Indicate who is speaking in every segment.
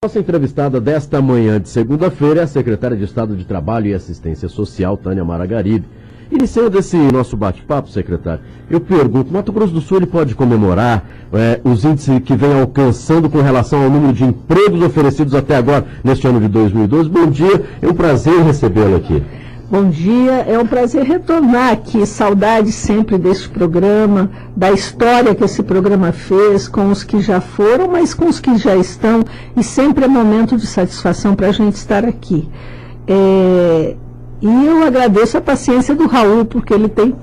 Speaker 1: Nossa entrevistada desta manhã de segunda-feira é a secretária de Estado de Trabalho e Assistência Social, Tânia Maragaribe. Iniciando esse nosso bate-papo, secretário, eu pergunto, Mato Grosso do Sul ele pode comemorar os índices que vem alcançando com relação ao número de empregos oferecidos até agora, neste ano de 2012? Bom dia, é um prazer recebê-lo aqui.
Speaker 2: Bom dia, é um prazer retornar aqui, saudade sempre deste programa, da história que esse programa fez, com os que já foram, mas com os que já estão, e sempre é momento de satisfação para a gente estar aqui. E eu agradeço a paciência do Raul, porque ele tem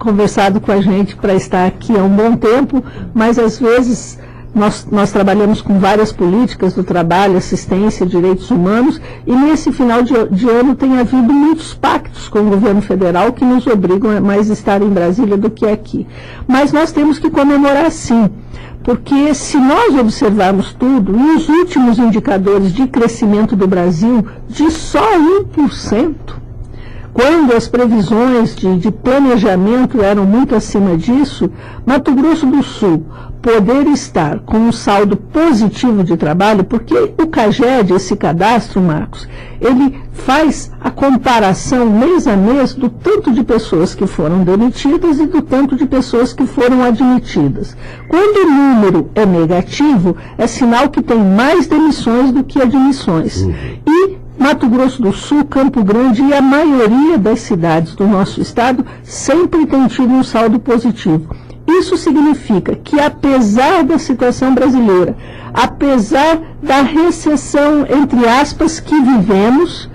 Speaker 2: conversado com a gente para estar aqui há um bom tempo, mas às vezes nós trabalhamos com várias políticas do trabalho, assistência, direitos humanos, e nesse final de ano tem havido muitos pactos com o governo federal que nos obrigam a mais estar em Brasília do que aqui. Mas nós temos que comemorar sim, porque se nós observarmos tudo, os últimos indicadores de crescimento do Brasil, de só 1%, quando as previsões de planejamento eram muito acima disso, Mato Grosso do Sul poder estar com um saldo positivo de trabalho, porque o CAGED, esse cadastro, Marcos, ele faz a comparação mês a mês do tanto de pessoas que foram demitidas e do tanto de pessoas que foram admitidas. Quando o número é negativo, é sinal que tem mais demissões do que admissões. E Mato Grosso do Sul, Campo Grande e a maioria das cidades do nosso estado sempre tem tido um saldo positivo. Isso significa que, apesar da situação brasileira, apesar da recessão, entre aspas, que vivemos,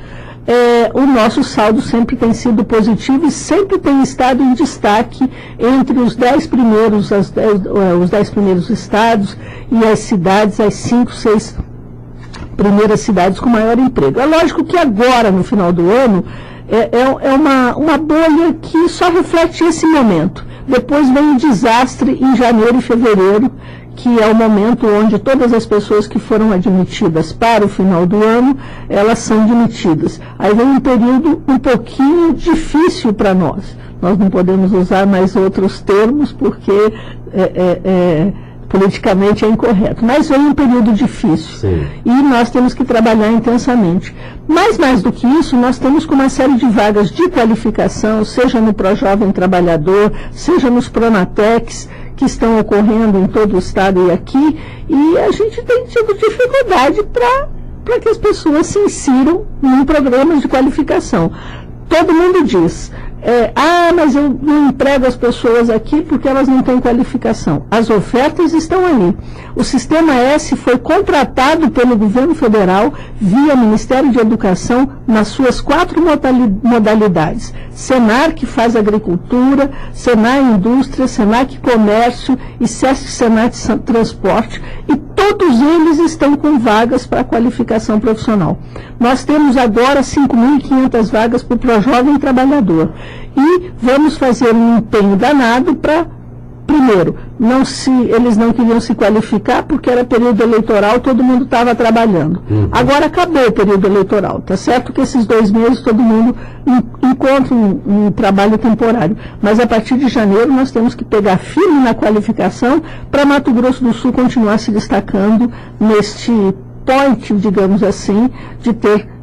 Speaker 2: o nosso saldo sempre tem sido positivo e sempre tem estado em destaque entre os 10 primeiros, os 10 primeiros estados e as cidades, as 5, 6 primeiras cidades com maior emprego. É lógico que agora, no final do ano, é uma bolha que só reflete esse momento. Depois vem o desastre em janeiro e fevereiro, que é o momento onde todas as pessoas que foram admitidas para o final do ano, elas são demitidas. Aí vem um período um pouquinho difícil para nós. Nós não podemos usar mais outros termos, porque politicamente é incorreto, mas vem um período difícil. Sim. E nós temos que trabalhar intensamente. Mas mais do que isso, nós temos com uma série de vagas de qualificação, seja no Projovem Trabalhador, seja nos Pronatecs, que estão ocorrendo em todo o estado e aqui, e a gente tem tido dificuldade para que as pessoas se insiram em programas de qualificação. Todo mundo diz, mas eu não emprego as pessoas aqui porque elas não têm qualificação. As ofertas estão ali. O Sistema S foi contratado pelo governo federal via Ministério de Educação nas suas 4 modalidades. Senar, que faz agricultura, Senar Indústria, Senac Comércio e Sesc Senac Transporte, e todos eles estão com vagas para qualificação profissional. Nós temos agora 5.500 vagas para o Projovem Trabalhador. E vamos fazer um empenho danado para, primeiro, eles não queriam se qualificar porque era período eleitoral, todo mundo estava trabalhando. Agora acabou o período eleitoral, tá certo que esses 2 meses todo mundo encontra um trabalho temporário. Mas a partir de janeiro nós temos que pegar firme na qualificação para Mato Grosso do Sul continuar se destacando neste point, digamos assim, de ter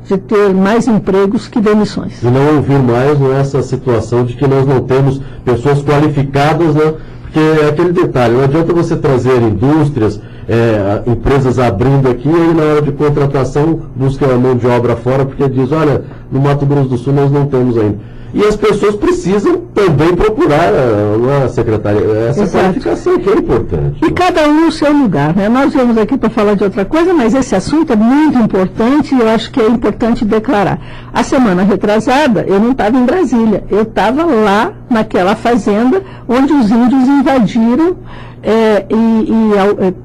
Speaker 2: mais empregos que demissões.
Speaker 1: E não ouvir mais essa situação de que nós não temos pessoas qualificadas, né? Porque é aquele detalhe, não adianta você trazer indústrias, empresas abrindo aqui, e aí na hora de contratação busca a mão de obra fora, porque diz, olha, no Mato Grosso do Sul nós não temos ainda. E as pessoas precisam também procurar, secretária, essa qualificação que é importante.
Speaker 2: E cada um no seu lugar, né? Nós viemos aqui para falar de outra coisa, mas esse assunto é muito importante e eu acho que é importante declarar. A semana retrasada, eu não estava em Brasília, eu estava lá naquela fazenda onde os índios invadiram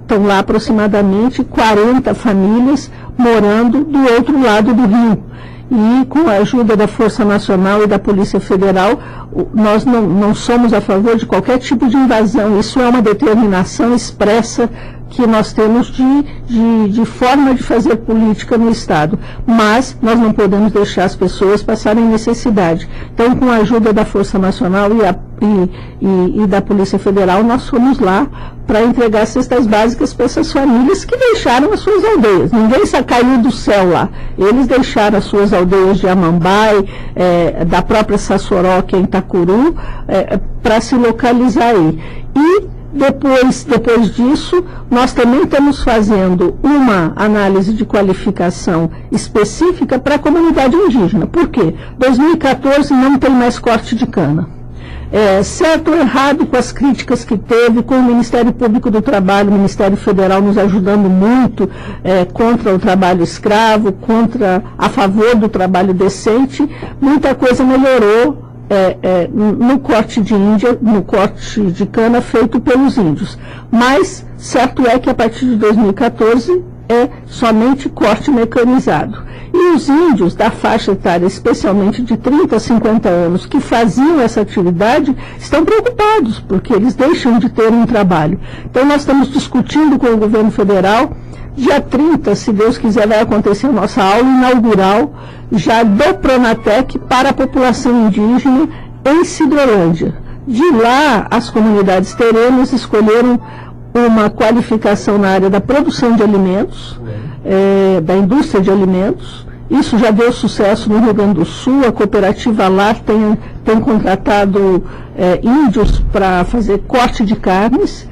Speaker 2: estão lá aproximadamente 40 famílias morando do outro lado do rio. E com a ajuda da Força Nacional e da Polícia Federal, nós não somos a favor de qualquer tipo de invasão. Isso é uma determinação expressa que nós temos de forma de fazer política no Estado. Mas nós não podemos deixar as pessoas passarem necessidade. Então, com a ajuda da Força Nacional e a e da Polícia Federal, nós fomos lá para entregar cestas básicas para essas famílias que deixaram as suas aldeias. Ninguém caiu do céu lá. Eles deixaram as suas aldeias de Amambai, da própria Sassoró, que é em Itacuru, para se localizar aí. E depois disso, nós também estamos fazendo uma análise de qualificação específica para a comunidade indígena. Por quê? 2014 não tem mais corte de cana. Certo ou errado com as críticas que teve, com o Ministério Público do Trabalho, o Ministério Federal nos ajudando muito contra o trabalho escravo, a favor do trabalho decente, muita coisa melhorou no corte de cana feito pelos índios. Mas certo é que a partir de 2014 é somente corte mecanizado. E os índios da faixa etária, especialmente de 30 a 50 anos, que faziam essa atividade, estão preocupados, porque eles deixam de ter um trabalho. Então nós estamos discutindo com o governo federal. Dia 30, se Deus quiser, vai acontecer a nossa aula inaugural já do Pronatec para a população indígena em Sidrolândia. De lá, as comunidades terrenas escolheram uma qualificação na área da produção de alimentos, da indústria de alimentos. Isso já deu sucesso no Rio Grande do Sul. A cooperativa lá tem contratado índios para fazer corte de carnes.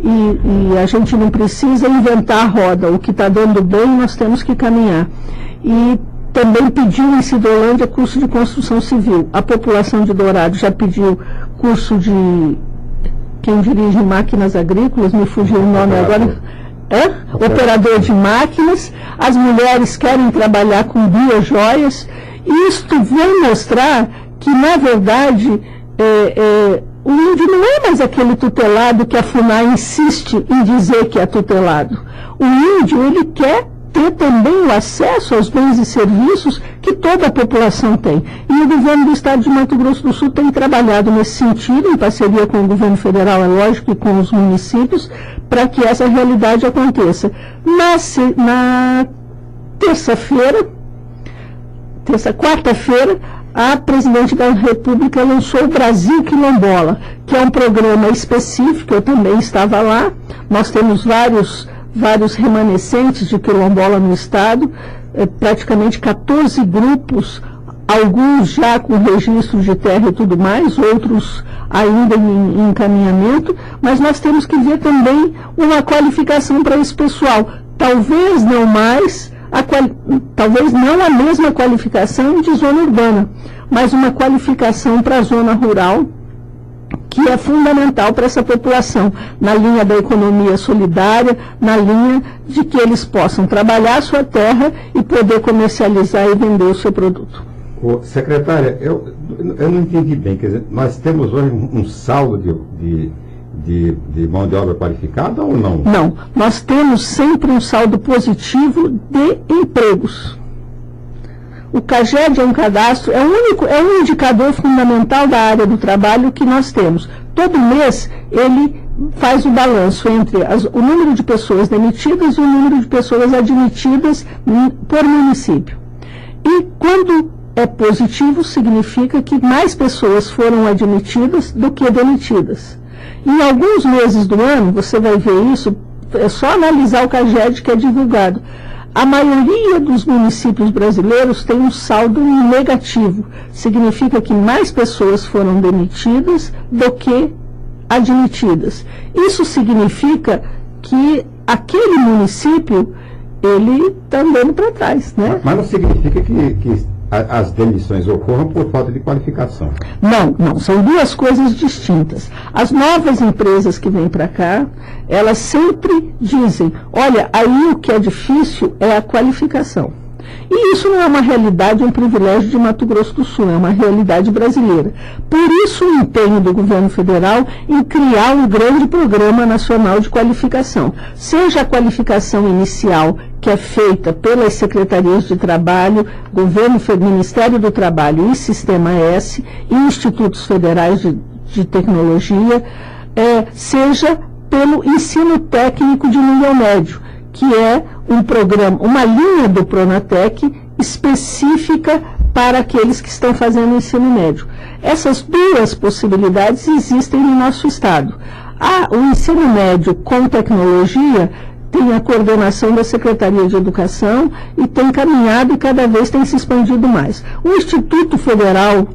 Speaker 2: E a gente não precisa inventar a roda. O que está dando bem, nós temos que caminhar. E também pediu em Sidrolândia curso de construção civil. A população de Dourado já pediu curso de quem dirige máquinas agrícolas, me fugiu o nome agora. Operador de máquinas. As mulheres querem trabalhar com biojoias. E isto vai mostrar que, na verdade, o índio não é mais aquele tutelado que a FUNAI insiste em dizer que é tutelado. O índio, ele quer ter também o acesso aos bens e serviços que toda a população tem. E o governo do estado de Mato Grosso do Sul tem trabalhado nesse sentido, em parceria com o governo federal, é lógico, e com os municípios, para que essa realidade aconteça. Na quarta-feira, a presidente da República lançou o Brasil Quilombola, que é um programa específico. Eu também estava lá. Nós temos vários remanescentes de quilombola no estado, praticamente 14 grupos, alguns já com registro de terra e tudo mais, outros ainda em encaminhamento, mas nós temos que ver também uma qualificação para esse pessoal. Talvez não a mesma qualificação de zona urbana, mas uma qualificação para a zona rural, que é fundamental para essa população, na linha da economia solidária, na linha de que eles possam trabalhar a sua terra e poder comercializar e vender o seu produto.
Speaker 3: Secretária, eu não entendi bem, quer dizer, nós temos hoje um saldo de mão de obra qualificada ou não?
Speaker 2: Não, nós temos sempre um saldo positivo de empregos. O CAGED é um cadastro, é um indicador fundamental da área do trabalho que nós temos. Todo mês ele faz o balanço entre o número de pessoas demitidas e o número de pessoas admitidas por município. E quando é positivo, significa que mais pessoas foram admitidas do que demitidas. Em alguns meses do ano, você vai ver isso, é só analisar o CAGED que é divulgado. A maioria dos municípios brasileiros tem um saldo negativo. Significa que mais pessoas foram demitidas do que admitidas. Isso significa que aquele município, ele está andando para trás, né?
Speaker 3: Mas não significa que as demissões ocorram por falta de qualificação.
Speaker 2: Não, são duas coisas distintas. As novas empresas que vêm para cá, elas sempre dizem, olha, aí o que é difícil é a qualificação. E isso não é uma realidade, um privilégio de Mato Grosso do Sul, é uma realidade brasileira. Por isso o empenho do governo federal em criar um grande programa nacional de qualificação. Seja a qualificação inicial, que é feita pelas secretarias de trabalho, Ministério do Trabalho e Sistema S, e institutos federais de tecnologia, seja pelo ensino técnico de nível médio, que é um programa, uma linha do Pronatec específica para aqueles que estão fazendo o ensino médio. Essas duas possibilidades existem no nosso estado. O ensino médio com tecnologia tem a coordenação da Secretaria de Educação e tem caminhado e cada vez tem se expandido mais. O Instituto Federal,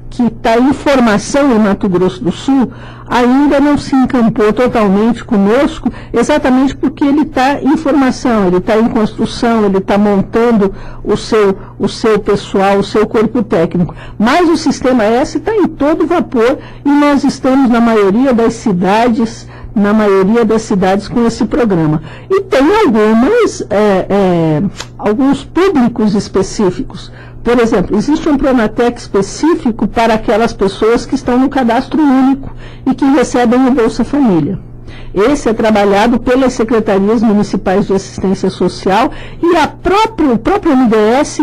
Speaker 2: que está em formação em Mato Grosso do Sul, ainda não se encampou totalmente conosco, exatamente porque ele está em formação, ele está em construção, ele está montando o seu pessoal, o seu corpo técnico. Mas o Sistema S está em todo vapor e nós estamos na maioria das cidades com esse programa. E tem alguns públicos específicos. Por exemplo, existe um Pronatec específico para aquelas pessoas que estão no cadastro único e que recebem o Bolsa Família. Esse é trabalhado pelas secretarias municipais de assistência social e o próprio MDS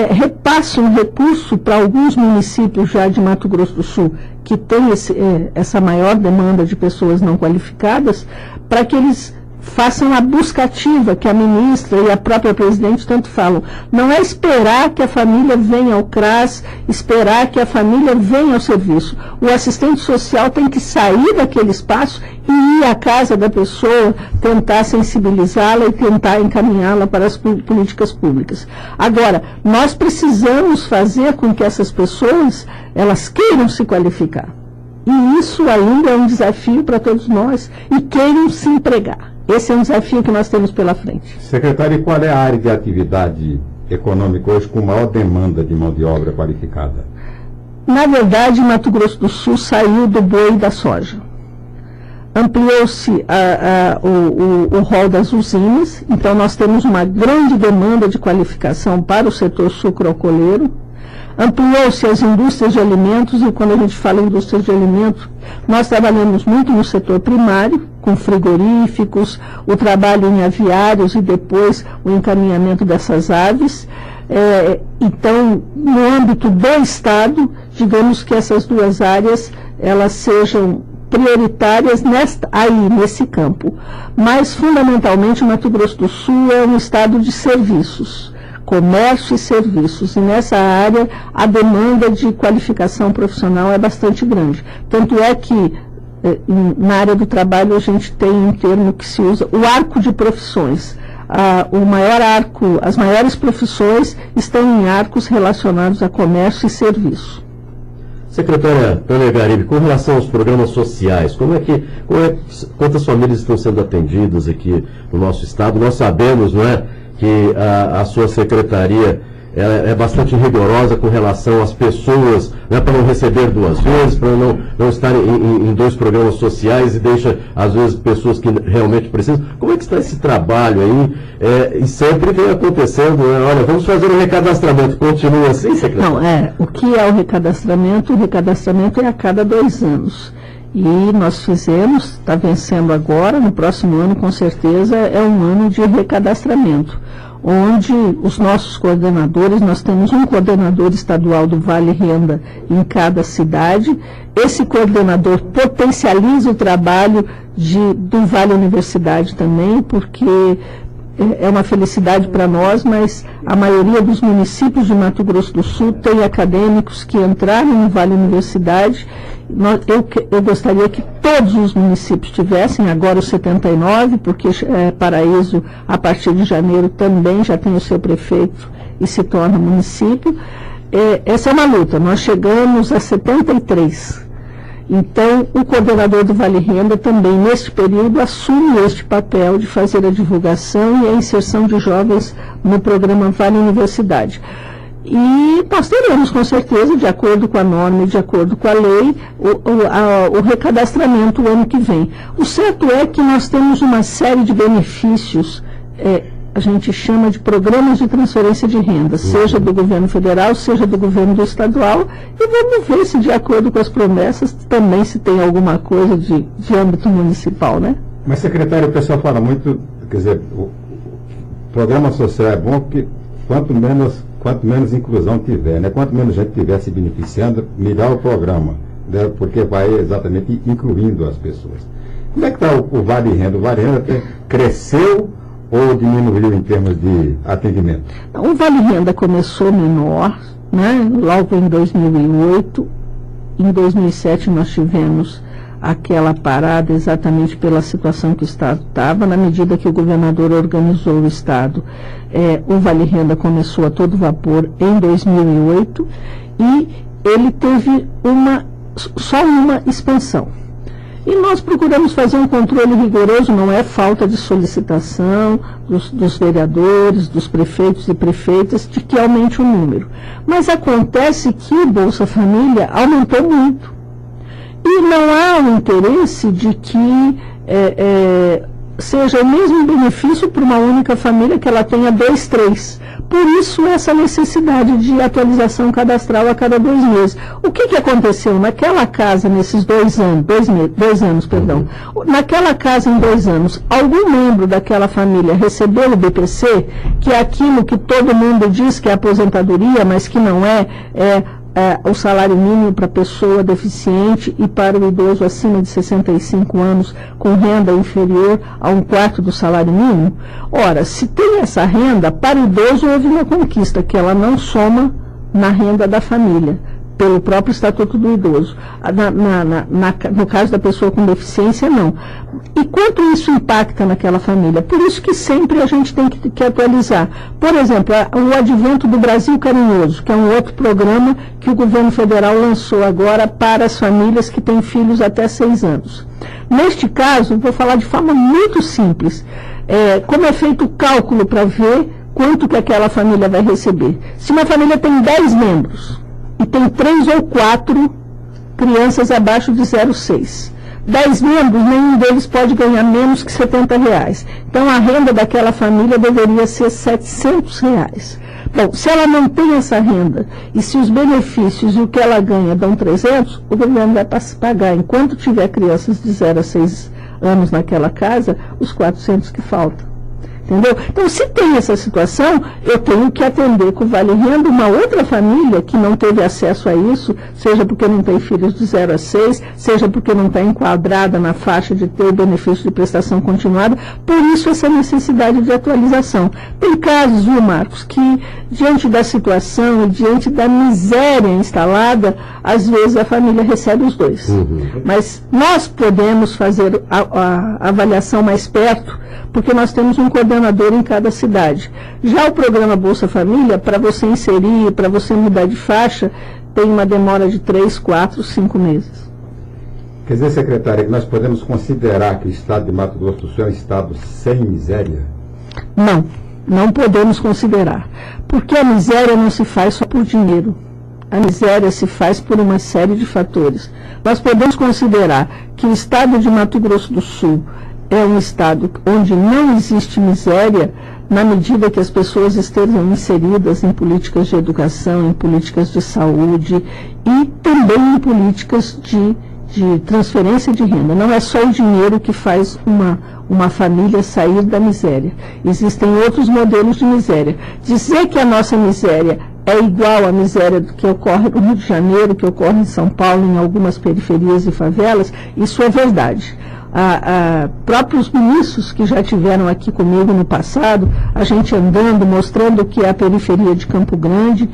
Speaker 2: repassa um recurso para alguns municípios já de Mato Grosso do Sul que tem essa maior demanda de pessoas não qualificadas, para que eles façam a busca ativa que a ministra e a própria presidente tanto falam. Não é esperar que a família venha ao CRAS, esperar que a família venha ao serviço. O assistente social tem que sair daquele espaço e ir à casa da pessoa, tentar sensibilizá-la e tentar encaminhá-la para as políticas públicas. Agora, nós precisamos fazer com que essas pessoas, elas queiram se qualificar. E isso ainda é um desafio para todos nós, e queiram se empregar. Esse é um desafio que nós temos pela frente.
Speaker 3: Secretário, e qual é a área de atividade econômica hoje com maior demanda de mão de obra qualificada?
Speaker 2: Na verdade, Mato Grosso do Sul saiu do boi e da soja. Ampliou-se o rol das usinas, então nós temos uma grande demanda de qualificação para o setor sucroalcooleiro. Ampliou-se as indústrias de alimentos, e quando a gente fala em indústrias de alimentos, nós trabalhamos muito no setor primário, com frigoríficos, o trabalho em aviários e depois o encaminhamento dessas aves. Então, no âmbito do Estado, digamos que essas duas áreas, elas sejam prioritárias nesse campo. Mas, fundamentalmente, o Mato Grosso do Sul é um estado de serviços. Comércio e serviços, e nessa área a demanda de qualificação profissional é bastante grande. Tanto é que na área do trabalho a gente tem um termo que se usa, o arco de profissões. As maiores profissões estão em arcos relacionados a comércio e serviço.
Speaker 1: Secretária Tânia Garibe, com relação aos programas sociais, quantas famílias estão sendo atendidas aqui no nosso estado? Nós sabemos, não é, que a sua secretaria é bastante rigorosa com relação às pessoas, né, para não receber duas vezes, para não estar em dois programas sociais e deixa, às vezes, pessoas que realmente precisam. Como é que está esse trabalho aí? E sempre vem acontecendo, né? Olha, vamos fazer um recadastramento. Continua assim, secretário?
Speaker 2: Não, o que é o recadastramento? O recadastramento é a cada 2 anos. E nós fizemos, está vencendo agora, no próximo ano, com certeza, é um ano de recadastramento, onde os nossos coordenadores, nós temos um coordenador estadual do Vale Renda em cada cidade. Esse coordenador potencializa o trabalho do Vale Universidade também, porque é uma felicidade para nós, mas a maioria dos municípios de Mato Grosso do Sul tem acadêmicos que entraram no Vale Universidade. Eu gostaria que todos os municípios tivessem, agora os 79, porque Paraíso, a partir de janeiro, também já tem o seu prefeito e se torna município. Essa é uma luta, nós chegamos a 73. Então, o coordenador do Vale Renda também, neste período, assume este papel de fazer a divulgação e a inserção de jovens no programa Vale Universidade. E nós teremos, com certeza, de acordo com a norma e de acordo com a lei, o recadastramento o ano que vem. O certo é que nós temos uma série de benefícios, a gente chama de programas de transferência de renda, seja do governo federal, seja do governo do estadual, e vamos ver se, de acordo com as promessas, também se tem alguma coisa de âmbito municipal, né?
Speaker 3: Mas, secretário, o pessoal fala muito, quer dizer, o programa social é bom porque quanto menos inclusão tiver, né? Quanto menos gente tiver se beneficiando, melhor o programa, né? Porque vai exatamente incluindo as pessoas. Como é que está o Vale Renda? O Vale Renda cresceu ou diminuiu em termos de atendimento?
Speaker 2: O Vale Renda começou menor, né? Logo em 2008. Em 2007 nós tivemos aquela parada exatamente pela situação que o Estado estava. Na medida que o governador organizou o Estado, o Vale Renda começou a todo vapor em 2008 e ele teve só uma expansão. E nós procuramos fazer um controle rigoroso, não é falta de solicitação dos vereadores, dos prefeitos e prefeitas, de que aumente o número. Mas acontece que o Bolsa Família aumentou muito. E não há o interesse de que seja o mesmo benefício para uma única família, que ela tenha 2, 3. Por isso, essa necessidade de atualização cadastral a cada 2 meses. O que aconteceu naquela casa nesses 2 anos, 2 anos, perdão, naquela casa em 2 anos, algum membro daquela família recebeu o BPC, que é aquilo que todo mundo diz que é aposentadoria, mas que não é o salário mínimo para a pessoa deficiente e para o idoso acima de 65 anos com renda inferior a 1/4 do salário mínimo? Ora, se tem essa renda, para o idoso houve uma conquista, que ela não soma na renda da família, pelo próprio Estatuto do Idoso. No caso da pessoa com deficiência, não. E quanto isso impacta naquela família? Por isso que sempre a gente tem que atualizar. Por exemplo, o advento do Brasil Carinhoso, que é um outro programa que o governo federal lançou agora para as famílias que têm filhos até 6 anos. Neste caso, vou falar de forma muito simples. Como é feito o cálculo para ver quanto que aquela família vai receber? Se uma família tem 10 membros, e tem 3 ou 4 crianças abaixo de 0,6. 10 membros, nenhum deles pode ganhar menos que R$70. Então, a renda daquela família deveria ser R$700. Bom, se ela não tem essa renda, e se os benefícios e o que ela ganha dão 300, o governo vai pagar, enquanto tiver crianças de 0 a 6 anos naquela casa, os 400 que faltam. Entendeu? Então, se tem essa situação, eu tenho que atender com o Vale Renda uma outra família que não teve acesso a isso, seja porque não tem filhos de 0 a 6, seja porque não está enquadrada na faixa de ter o benefício de prestação continuada, por isso essa necessidade de atualização. Tem casos, viu, Marcos, que diante da situação e diante da miséria instalada, às vezes a família recebe os 2. Mas nós podemos fazer a avaliação mais perto, porque nós temos um coordenador em cada cidade. Já o programa Bolsa Família, para você inserir, para você mudar de faixa, tem uma demora de 3, 4, 5 meses.
Speaker 3: Quer dizer, secretária, que nós podemos considerar que o estado de Mato Grosso do Sul é um estado sem miséria?
Speaker 2: Não podemos considerar. Porque a miséria não se faz só por dinheiro. A miséria se faz por uma série de fatores. Nós podemos considerar que o estado de Mato Grosso do Sul é um estado onde não existe miséria, na medida que as pessoas estejam inseridas em políticas de educação, em políticas de saúde e também em políticas de transferência de renda. Não é só o dinheiro que faz uma família sair da miséria. Existem outros modelos de miséria. Dizer que a nossa miséria é igual à miséria que ocorre no Rio de Janeiro, que ocorre em São Paulo, em algumas periferias e favelas, isso é verdade. Próprios ministros que já tiveram aqui comigo no passado, a gente andando, mostrando o que é a periferia de Campo Grande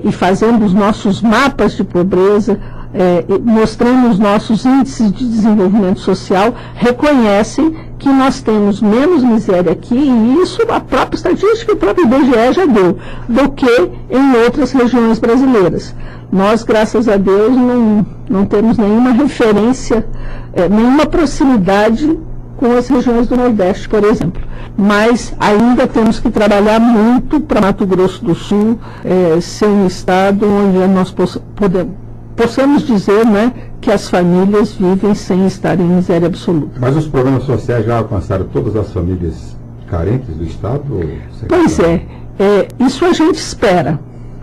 Speaker 2: e fazendo os nossos mapas de pobreza, mostrando os nossos índices de desenvolvimento social, reconhecem que nós temos menos miséria aqui, e isso a própria estatística, o próprio IBGE já deu, do que em outras regiões brasileiras. Nós, graças a Deus, não temos nenhuma referência, nenhuma proximidade com as regiões do Nordeste, por exemplo. Mas ainda temos que trabalhar muito para Mato Grosso do Sul ser um estado onde nós possamos dizer, né, que as famílias vivem sem estar em miséria absoluta.
Speaker 3: Mas os programas sociais já alcançaram todas as famílias carentes do estado?
Speaker 2: Pois isso a gente espera.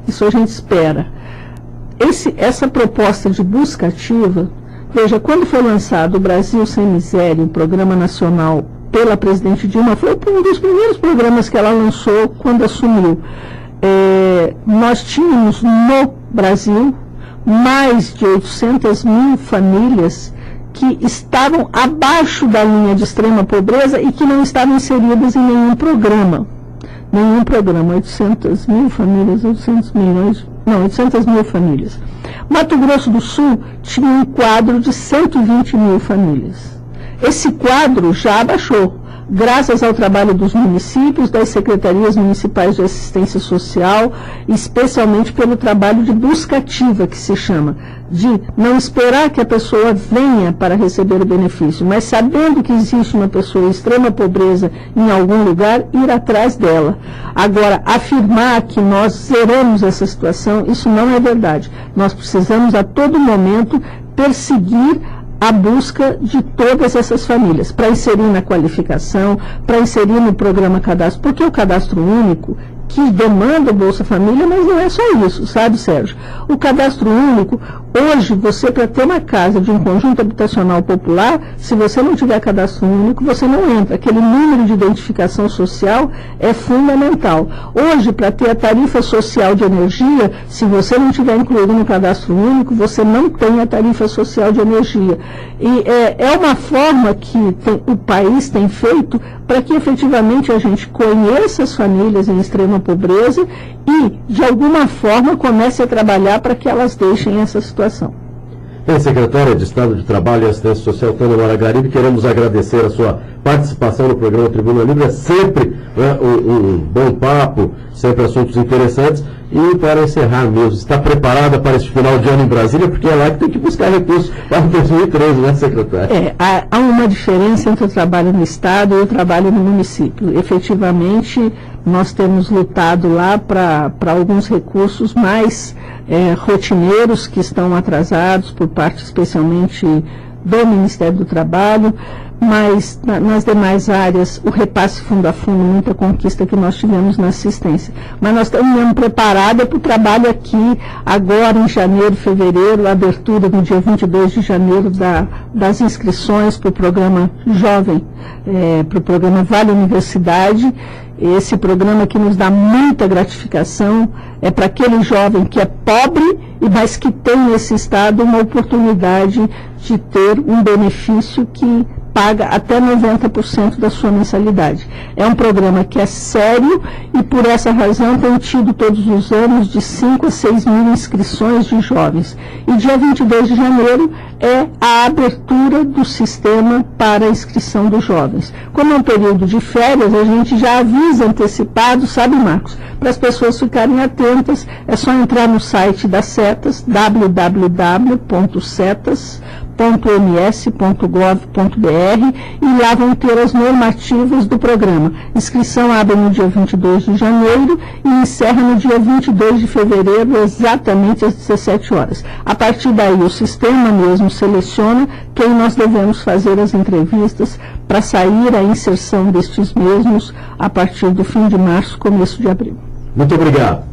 Speaker 2: Isso a gente espera. Essa proposta de busca ativa, veja, quando foi lançado o Brasil Sem Miséria, um programa nacional pela presidente Dilma, foi um dos primeiros programas que ela lançou quando assumiu. Nós tínhamos no Brasil mais de 800 mil famílias que estavam abaixo da linha de extrema pobreza e que não estavam inseridas em nenhum programa. 800 mil famílias, 800 mil famílias. Mato Grosso do Sul tinha um quadro de 120 mil famílias. Esse quadro já abaixou, graças ao trabalho dos municípios, das secretarias municipais de assistência social, especialmente pelo trabalho de busca ativa, que se chama, de não esperar que a pessoa venha para receber o benefício, mas sabendo que existe uma pessoa em extrema pobreza em algum lugar, ir atrás dela. Agora, afirmar que nós zeramos essa situação, isso não é verdade. Nós precisamos a todo momento perseguir a busca de todas essas famílias, para inserir na qualificação, para inserir no programa cadastro, porque o cadastro único, que demanda o Bolsa Família, mas não é só isso, sabe, Sérgio? O cadastro único, hoje, você, para ter uma casa de um conjunto habitacional popular, se você não tiver cadastro único, você não entra. Aquele número de identificação social é fundamental. Hoje, para ter a tarifa social de energia, se você não tiver incluído no cadastro único, você não tem a tarifa social de energia. E é uma forma que o país tem feito para que efetivamente a gente conheça as famílias em extrema pobreza e, de alguma forma, comece a trabalhar para que elas deixem essa situação.
Speaker 1: Bem, secretária de Estado de Trabalho e Assistência Social, Tânia Maragaribe, queremos agradecer a sua participação no programa Tribuna Livre. É sempre um bom papo, sempre assuntos interessantes. E para encerrar mesmo, está preparada para esse final de ano em Brasília? Porque é lá que tem que buscar recursos para 2013, né, secretária?
Speaker 2: Há uma diferença entre o trabalho no Estado e o trabalho no município. Efetivamente, nós temos lutado lá para alguns recursos mais rotineiros que estão atrasados por parte especialmente do Ministério do Trabalho, mas nas demais áreas, o repasse fundo a fundo, muita conquista que nós tivemos na assistência. Mas nós estamos mesmo preparados para o trabalho aqui, agora em janeiro, fevereiro, a abertura no dia 22 de janeiro das inscrições para o programa Jovem, para o programa Vale Universidade. Esse programa que nos dá muita gratificação é para aquele jovem que é pobre, mas que tem nesse estado uma oportunidade de ter um benefício que paga até 90% da sua mensalidade. É um programa que é sério e, por essa razão, tem tido todos os anos de 5 a 6 mil inscrições de jovens. E dia 22 de janeiro é a abertura do sistema para a inscrição dos jovens. Como é um período de férias, a gente já avisa antecipado, sabe, Marcos? Para as pessoas ficarem atentas, é só entrar no site da Setas, www.setas.ms.gov.br, e lá vão ter as normativas do programa. Inscrição abre no dia 22 de janeiro e encerra no dia 22 de fevereiro, exatamente às 17 horas. A partir daí, o sistema mesmo seleciona quem nós devemos fazer as entrevistas para sair a inserção destes mesmos a partir do fim de março, começo de abril.
Speaker 1: Muito obrigado.